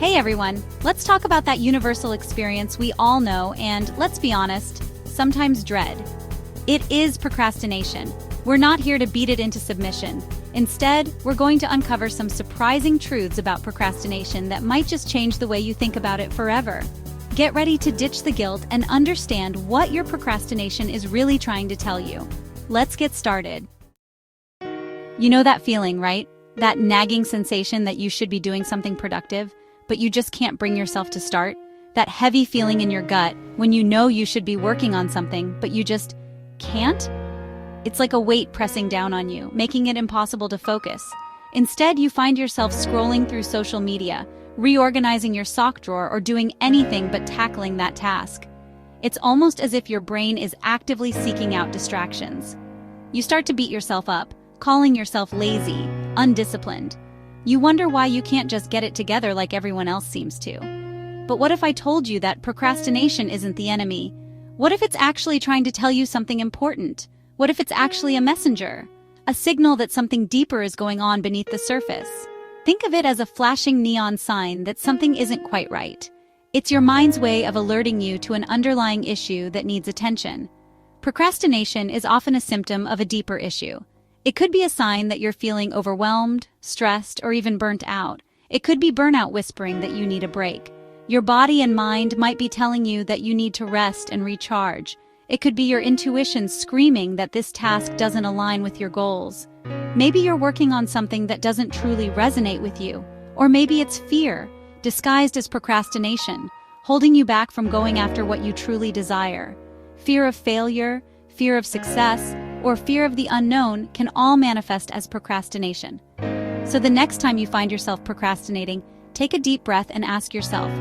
Hey everyone, let's talk about that universal experience we all know and, let's be honest, sometimes dread. It is procrastination. We're not here to beat it into submission. Instead, we're going to uncover some surprising truths about procrastination that might just change the way you think about it forever. Get ready to ditch the guilt and understand what your procrastination is really trying to tell you. Let's get started. You know that feeling, right? That nagging sensation that you should be doing something productive, but you just can't bring yourself to start? That heavy feeling in your gut when you know you should be working on something, but you just can't? It's like a weight pressing down on you, making it impossible to focus. Instead, you find yourself scrolling through social media, reorganizing your sock drawer, or doing anything but tackling that task. It's almost as if your brain is actively seeking out distractions. You start to beat yourself up, calling yourself lazy, undisciplined. You wonder why you can't just get it together like everyone else seems to. But what if I told you that procrastination isn't the enemy? What if it's actually trying to tell you something important? What if it's actually a messenger? A signal that something deeper is going on beneath the surface? Think of it as a flashing neon sign that something isn't quite right. It's your mind's way of alerting you to an underlying issue that needs attention. Procrastination is often a symptom of a deeper issue. It could be a sign that you're feeling overwhelmed, stressed, or even burnt out. It could be burnout whispering that you need a break. Your body and mind might be telling you that you need to rest and recharge. It could be your intuition screaming that this task doesn't align with your goals. Maybe you're working on something that doesn't truly resonate with you. Or maybe it's fear, disguised as procrastination, holding you back from going after what you truly desire. Fear of failure, fear of success, or fear of the unknown can all manifest as procrastination. So the next time you find yourself procrastinating, take a deep breath and ask yourself,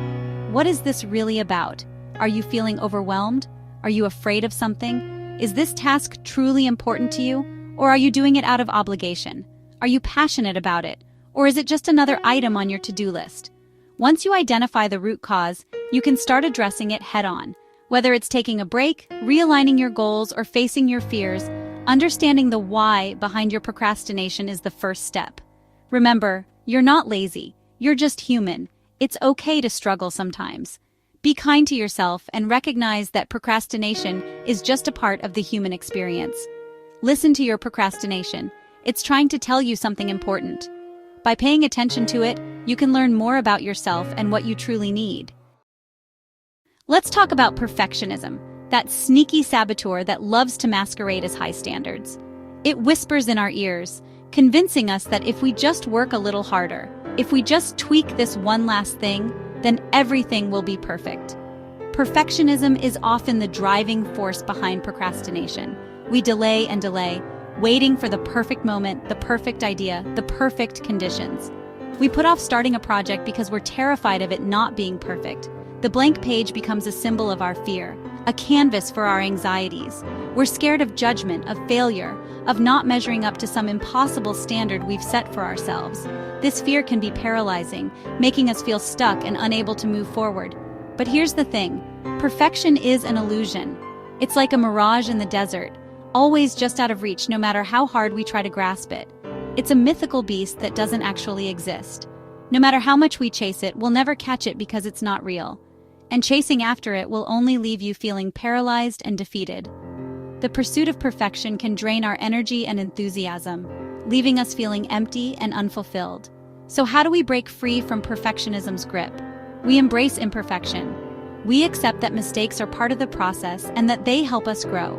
what is this really about? Are you feeling overwhelmed? Are you afraid of something? Is this task truly important to you? Or are you doing it out of obligation? Are you passionate about it? Or is it just another item on your to-do list? Once you identify the root cause, you can start addressing it head-on. Whether it's taking a break, realigning your goals, or facing your fears, understanding the why behind your procrastination is the first step. Remember, you're not lazy. You're just human. It's okay to struggle sometimes. Be kind to yourself and recognize that procrastination is just a part of the human experience. Listen to your procrastination. It's trying to tell you something important. By paying attention to it, you can learn more about yourself and what you truly need. Let's talk about perfectionism, that sneaky saboteur that loves to masquerade as high standards. It whispers in our ears, convincing us that if we just work a little harder, if we just tweak this one last thing, then everything will be perfect. Perfectionism is often the driving force behind procrastination. We delay and delay, waiting for the perfect moment, the perfect idea, the perfect conditions. We put off starting a project because we're terrified of it not being perfect. The blank page becomes a symbol of our fear, a canvas for our anxieties. We're scared of judgment, of failure, of not measuring up to some impossible standard we've set for ourselves. This fear can be paralyzing, making us feel stuck and unable to move forward. But here's the thing, perfection is an illusion. It's like a mirage in the desert, always just out of reach no matter how hard we try to grasp it. It's a mythical beast that doesn't actually exist. No matter how much we chase it, we'll never catch it because it's not real. And chasing after it will only leave you feeling paralyzed and defeated. The pursuit of perfection can drain our energy and enthusiasm, leaving us feeling empty and unfulfilled. So how do we break free from perfectionism's grip? We embrace imperfection. We accept that mistakes are part of the process and that they help us grow.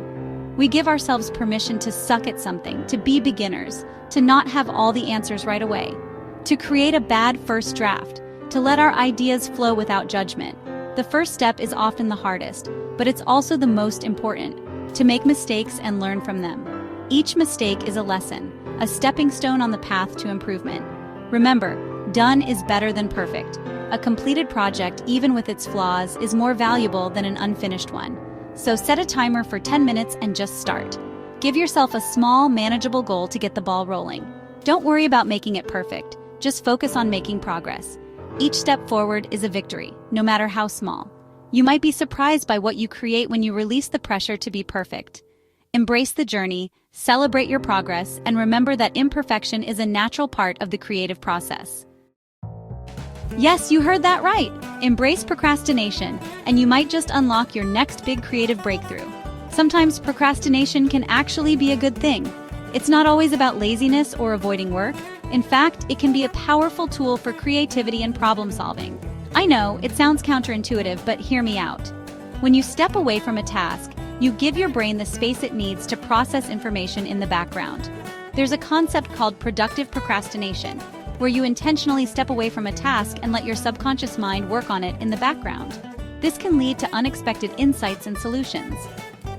We give ourselves permission to suck at something, to be beginners, to not have all the answers right away, to create a bad first draft, to let our ideas flow without judgment. The first step is often the hardest, but it's also the most important, to make mistakes and learn from them. Each mistake is a lesson, a stepping stone on the path to improvement. Remember, done is better than perfect. A completed project, even with its flaws, is more valuable than an unfinished one. So set a timer for 10 minutes and just start. Give yourself a small, manageable goal to get the ball rolling. Don't worry about making it perfect, just focus on making progress. Each step forward is a victory, no matter how small. You might be surprised by what you create when you release the pressure to be perfect. Embrace the journey, celebrate your progress, and remember that imperfection is a natural part of the creative process. Yes, you heard that right. Embrace procrastination, and you might just unlock your next big creative breakthrough. Sometimes procrastination can actually be a good thing. It's not always about laziness or avoiding work. In fact, it can be a powerful tool for creativity and problem solving. I know, it sounds counterintuitive, but hear me out. When you step away from a task, you give your brain the space it needs to process information in the background. There's a concept called productive procrastination, where you intentionally step away from a task and let your subconscious mind work on it in the background. This can lead to unexpected insights and solutions.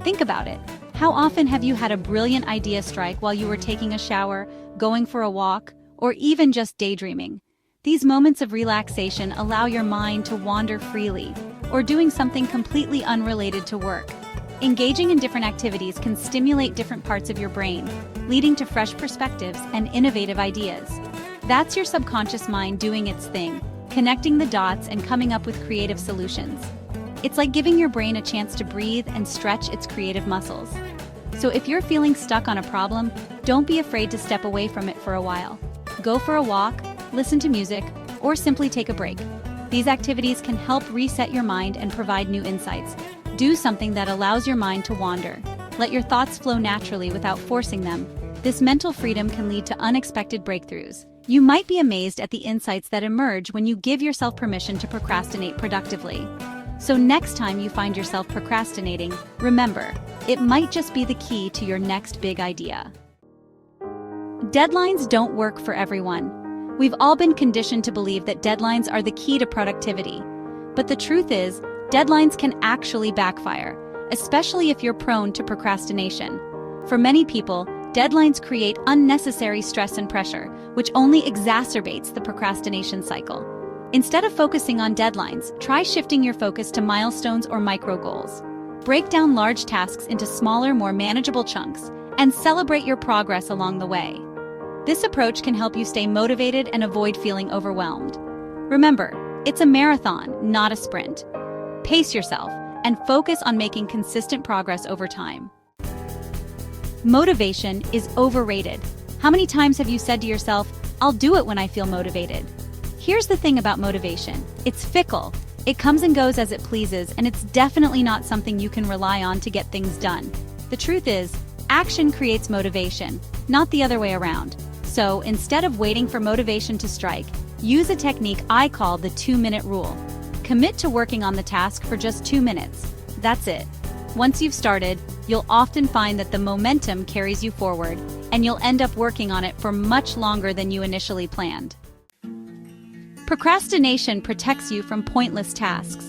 Think about it. How often have you had a brilliant idea strike while you were taking a shower, going for a walk, or even just daydreaming? These moments of relaxation allow your mind to wander freely, or doing something completely unrelated to work. Engaging in different activities can stimulate different parts of your brain, leading to fresh perspectives and innovative ideas. That's your subconscious mind doing its thing, connecting the dots and coming up with creative solutions. It's like giving your brain a chance to breathe and stretch its creative muscles. So if you're feeling stuck on a problem, don't be afraid to step away from it for a while. Go for a walk, listen to music, or simply take a break. These activities can help reset your mind and provide new insights. Do something that allows your mind to wander. Let your thoughts flow naturally without forcing them. This mental freedom can lead to unexpected breakthroughs. You might be amazed at the insights that emerge when you give yourself permission to procrastinate productively. So next time you find yourself procrastinating, remember, it might just be the key to your next big idea. Deadlines don't work for everyone. We've all been conditioned to believe that deadlines are the key to productivity. But the truth is, deadlines can actually backfire, especially if you're prone to procrastination. For many people, deadlines create unnecessary stress and pressure, which only exacerbates the procrastination cycle. Instead of focusing on deadlines, try shifting your focus to milestones or micro goals. Break down large tasks into smaller, more manageable chunks, and celebrate your progress along the way. This approach can help you stay motivated and avoid feeling overwhelmed. Remember, it's a marathon, not a sprint. Pace yourself and focus on making consistent progress over time. Motivation is overrated. How many times have you said to yourself, "I'll do it when I feel motivated"? Here's the thing about motivation. It's fickle. It comes and goes as it pleases, and it's definitely not something you can rely on to get things done. The truth is, action creates motivation, not the other way around. So instead of waiting for motivation to strike, use a technique I call the 2-minute rule. Commit to working on the task for just 2 minutes. That's it. Once you've started, you'll often find that the momentum carries you forward, and you'll end up working on it for much longer than you initially planned. Procrastination protects you from pointless tasks.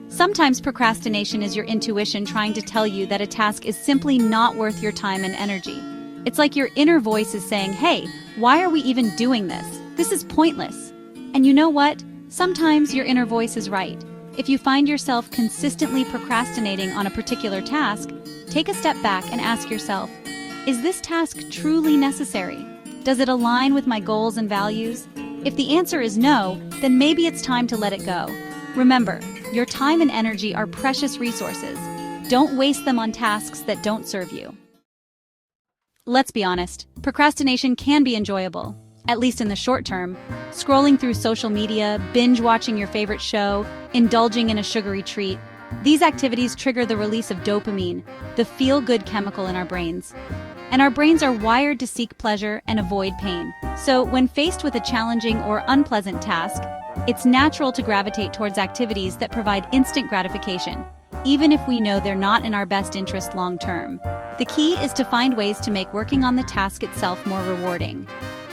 Sometimes procrastination is your intuition trying to tell you that a task is simply not worth your time and energy. It's like your inner voice is saying, "Hey, why are we even doing this? This is pointless." And you know what? Sometimes your inner voice is right. If you find yourself consistently procrastinating on a particular task, take a step back and ask yourself, is this task truly necessary? Does it align with my goals and values? If the answer is no, then maybe it's time to let it go. Remember, your time and energy are precious resources. Don't waste them on tasks that don't serve you. Let's be honest, procrastination can be enjoyable, at least in the short term. Scrolling through social media, binge-watching your favorite show, indulging in a sugary treat. These activities trigger the release of dopamine, the feel-good chemical in our brains. And our brains are wired to seek pleasure and avoid pain. So when faced with a challenging or unpleasant task, it's natural to gravitate towards activities that provide instant gratification, even if we know they're not in our best interest long-term. The key is to find ways to make working on the task itself more rewarding.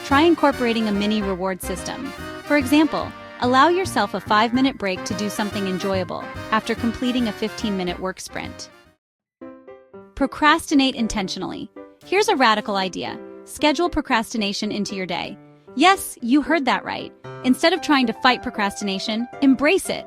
Try incorporating a mini reward system. For example, allow yourself a 5-minute break to do something enjoyable after completing a 15-minute work sprint. Procrastinate intentionally. Here's a radical idea. Schedule procrastination into your day. Yes, you heard that right. Instead of trying to fight procrastination, embrace it.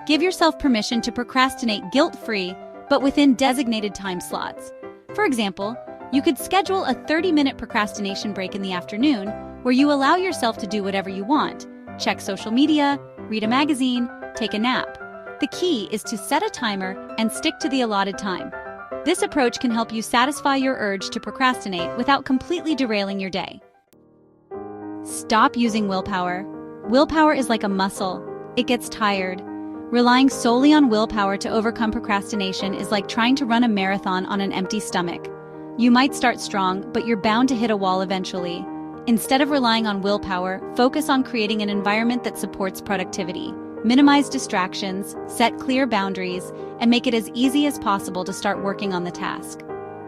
Give yourself permission to procrastinate guilt-free, but within designated time slots. For example, you could schedule a 30-minute procrastination break in the afternoon where you allow yourself to do whatever you want. Check social media, read a magazine, take a nap. The key is to set a timer and stick to the allotted time. This approach can help you satisfy your urge to procrastinate without completely derailing your day. Stop using willpower. Willpower is like a muscle. it gets tired. Relying solely on willpower to overcome procrastination is like trying to run a marathon on an empty stomach. You might start strong, but you're bound to hit a wall eventually. Instead of relying on willpower, focus on creating an environment that supports productivity. Minimize distractions, set clear boundaries, and make it as easy as possible to start working on the task.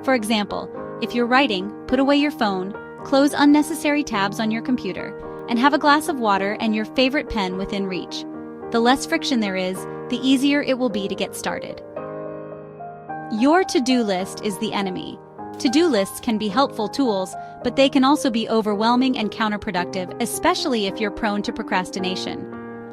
For example, if you're writing, put away your phone, close unnecessary tabs on your computer, and have a glass of water and your favorite pen within reach. The less friction there is, the easier it will be to get started. Your to-do list is the enemy. To-do lists can be helpful tools, but they can also be overwhelming and counterproductive, especially if you're prone to procrastination.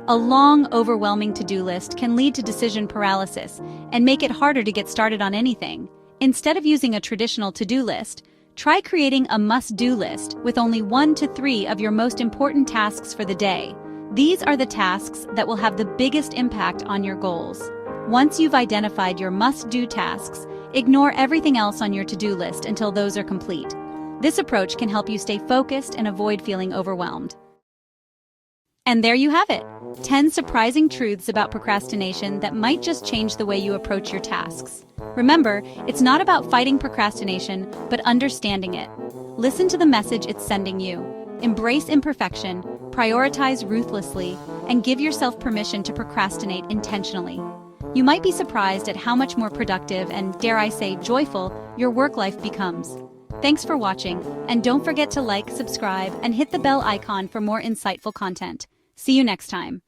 A long, overwhelming to-do list can lead to decision paralysis and make it harder to get started on anything. Instead of using a traditional to-do list, try creating a must-do list with only 1 to 3 of your most important tasks for the day. These are the tasks that will have the biggest impact on your goals. Once you've identified your must-do tasks, ignore everything else on your to-do list until those are complete. This approach can help you stay focused and avoid feeling overwhelmed. And there you have it, 10 surprising truths about procrastination that might just change the way you approach your tasks. Remember, it's not about fighting procrastination, but understanding it. Listen to the message it's sending you. Embrace imperfection, prioritize ruthlessly, and give yourself permission to procrastinate intentionally. You might be surprised at how much more productive and, dare I say, joyful your work life becomes. Thanks for watching, and don't forget to like, subscribe, and hit the bell icon for more insightful content. See you next time.